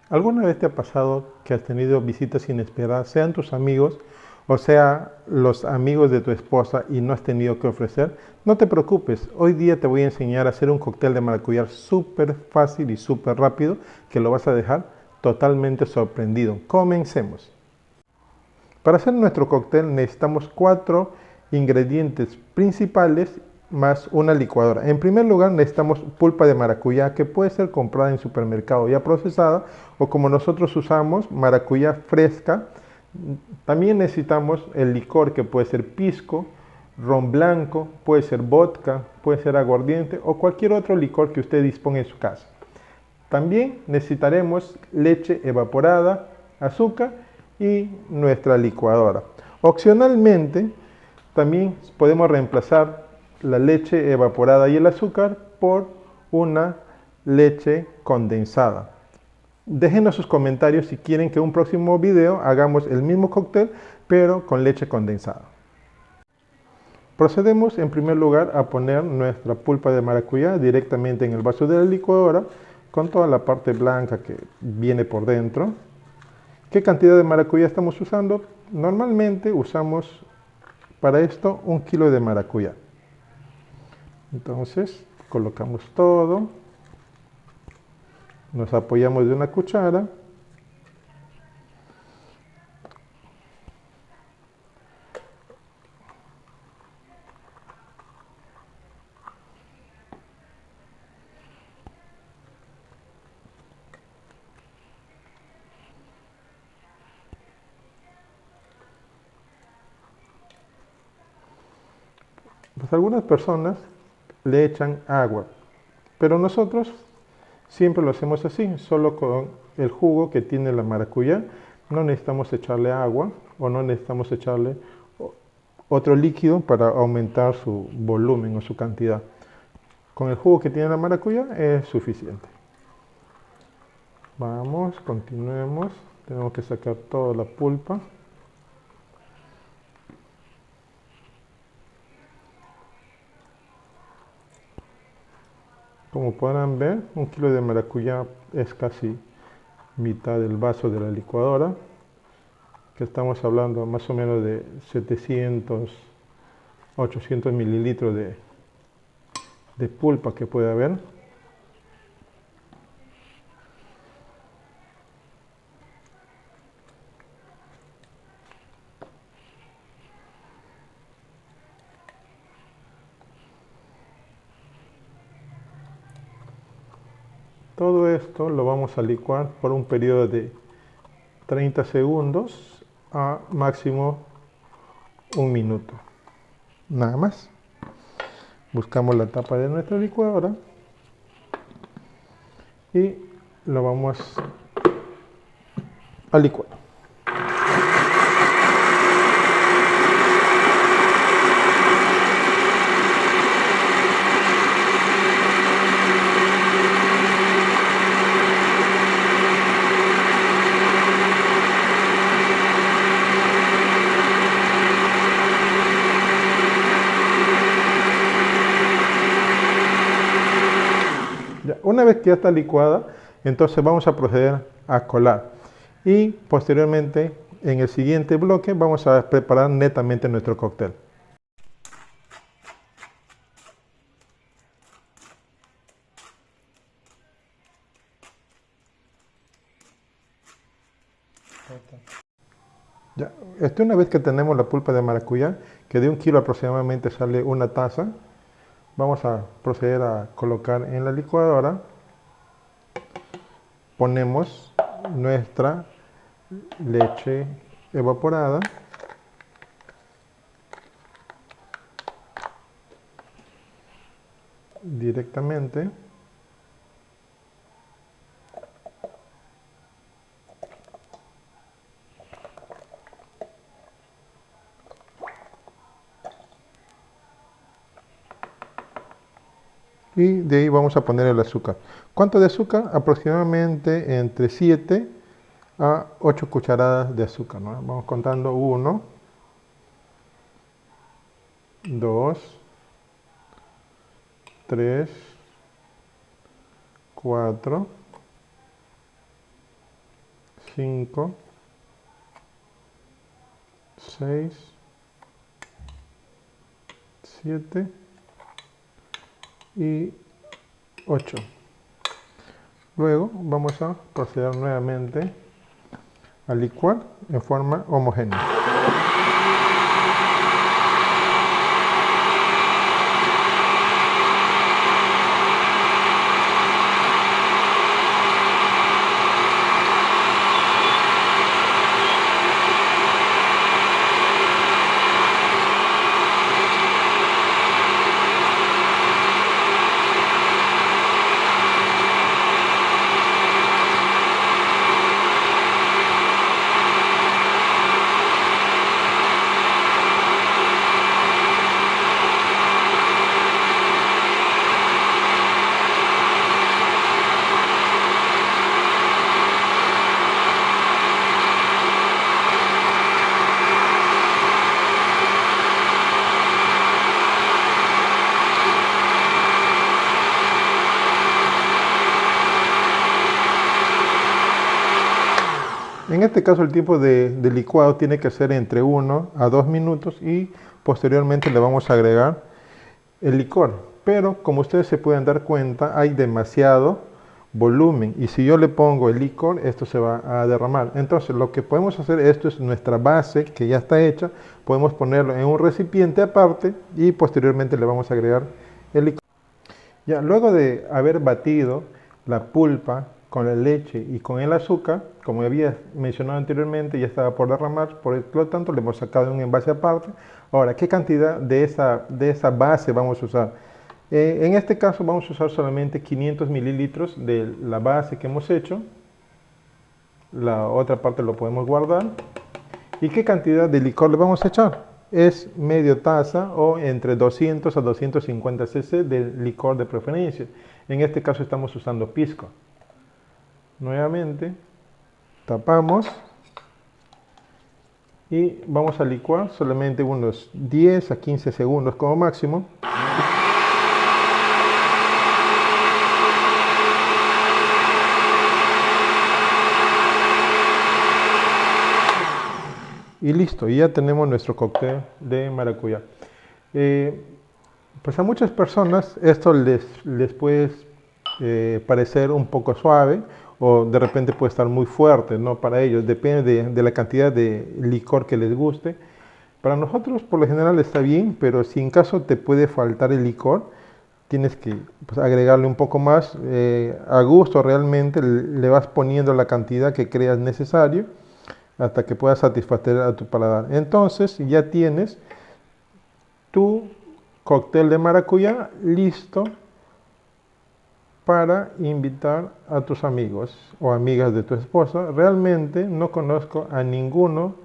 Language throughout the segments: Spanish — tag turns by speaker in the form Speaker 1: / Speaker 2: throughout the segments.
Speaker 1: ¿Alguna vez te ha pasado que has tenido visitas inesperadas, sean tus amigos o sea los amigos de tu esposa y no has tenido que ofrecer? No te preocupes, hoy día te voy a enseñar a hacer un cóctel de maracuyá súper fácil y súper rápido que lo vas a dejar totalmente sorprendido. Comencemos. Para hacer nuestro cóctel necesitamos 4 ingredientes principales más una licuadora. En primer lugar necesitamos pulpa de maracuyá que puede ser comprada en supermercado ya procesada o como nosotros usamos maracuyá fresca. También necesitamos el licor que puede ser pisco, ron blanco, puede ser vodka, puede ser aguardiente o cualquier otro licor que usted disponga en su casa. También necesitaremos leche evaporada, azúcar y nuestra licuadora. Opcionalmente, también podemos reemplazar la leche evaporada y el azúcar por una leche condensada. Déjenos sus comentarios si quieren que en un próximo video hagamos el mismo cóctel, pero con leche condensada. Procedemos en primer lugar a poner nuestra pulpa de maracuyá directamente en el vaso de la licuadora con toda la parte blanca que viene por dentro. ¿Qué cantidad de maracuyá estamos usando? Normalmente usamos para esto 1 kilo de maracuyá. Entonces colocamos todo, nos apoyamos de una cuchara pues algunas personas le echan agua, pero nosotros siempre lo hacemos así, solo con el jugo que tiene la maracuyá. No necesitamos echarle agua o no necesitamos echarle otro líquido para aumentar su volumen o su cantidad. Con el jugo que tiene la maracuyá es suficiente. Vamos, continuemos. Tenemos que sacar toda la pulpa. Como podrán ver, 1 kilo de maracuyá es casi mitad del vaso de la licuadora, que estamos hablando más o menos de 700, 800 mililitros de pulpa que puede haber. Todo esto lo vamos a licuar por un periodo de 30 segundos a máximo 1 minuto. Nada más. Buscamos la tapa de nuestra licuadora y lo vamos a licuar. Ya, una vez que ya está licuada, entonces vamos a proceder a colar. Y posteriormente, en el siguiente bloque, vamos a preparar netamente nuestro cóctel. Ya, una vez que tenemos la pulpa de maracuyá, que de 1 kilo aproximadamente sale una taza, vamos a proceder a colocar en la licuadora. Ponemos nuestra leche evaporada. Directamente. Y de ahí vamos a poner el azúcar. ¿Cuánto de azúcar? Aproximadamente entre 7 a 8 cucharadas de azúcar, ¿no? Vamos contando 1, 2, 3, 4, 5, 6, 7 y 8. Luego vamos a proceder nuevamente a licuar en forma homogénea. En este caso el tiempo de licuado tiene que ser entre 1 a 2 minutos y posteriormente le vamos a agregar el licor. Pero como ustedes se pueden dar cuenta, hay demasiado volumen y si yo le pongo el licor, esto se va a derramar. Entonces lo que podemos hacer, esto es nuestra base que ya está hecha, podemos ponerlo en un recipiente aparte y posteriormente le vamos a agregar el licor. Ya, luego de haber batido la pulpa con la leche y con el azúcar, como había mencionado anteriormente, ya estaba por derramar, por lo tanto le hemos sacado un envase aparte. Ahora, ¿qué cantidad de esa base vamos a usar? En este caso vamos a usar solamente 500 mililitros de la base que hemos hecho. La otra parte lo podemos guardar. ¿Y qué cantidad de licor le vamos a echar? Es medio taza o entre 200 a 250 cc de licor de preferencia. En este caso estamos usando pisco. Nuevamente tapamos y vamos a licuar solamente unos 10 a 15 segundos como máximo. Y listo, y ya tenemos nuestro cóctel de maracuyá. Pues a muchas personas esto les puede parecer un poco suave o de repente puede estar muy fuerte, ¿no? Para ellos, depende de la cantidad de licor que les guste. Para nosotros por lo general está bien, pero si en caso te puede faltar el licor, tienes que pues, agregarle un poco más. A gusto realmente le vas poniendo la cantidad que creas necesario hasta que puedas satisfacer a tu paladar. Entonces ya tienes tu cóctel de maracuyá listo para invitar a tus amigos o amigas de tu esposa. Realmente no conozco a ninguno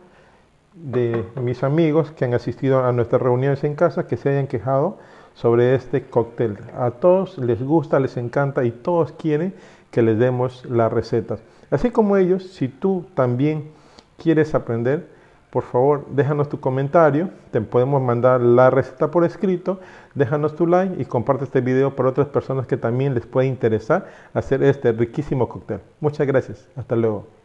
Speaker 1: de mis amigos que han asistido a nuestras reuniones en casa que se hayan quejado sobre este cóctel. A todos les gusta, les encanta y todos quieren que les demos las recetas. Así como ellos, si tú también quieres aprender, por favor, déjanos tu comentario, te podemos mandar la receta por escrito, déjanos tu like y comparte este video para otras personas que también les puede interesar hacer este riquísimo cóctel. Muchas gracias, hasta luego.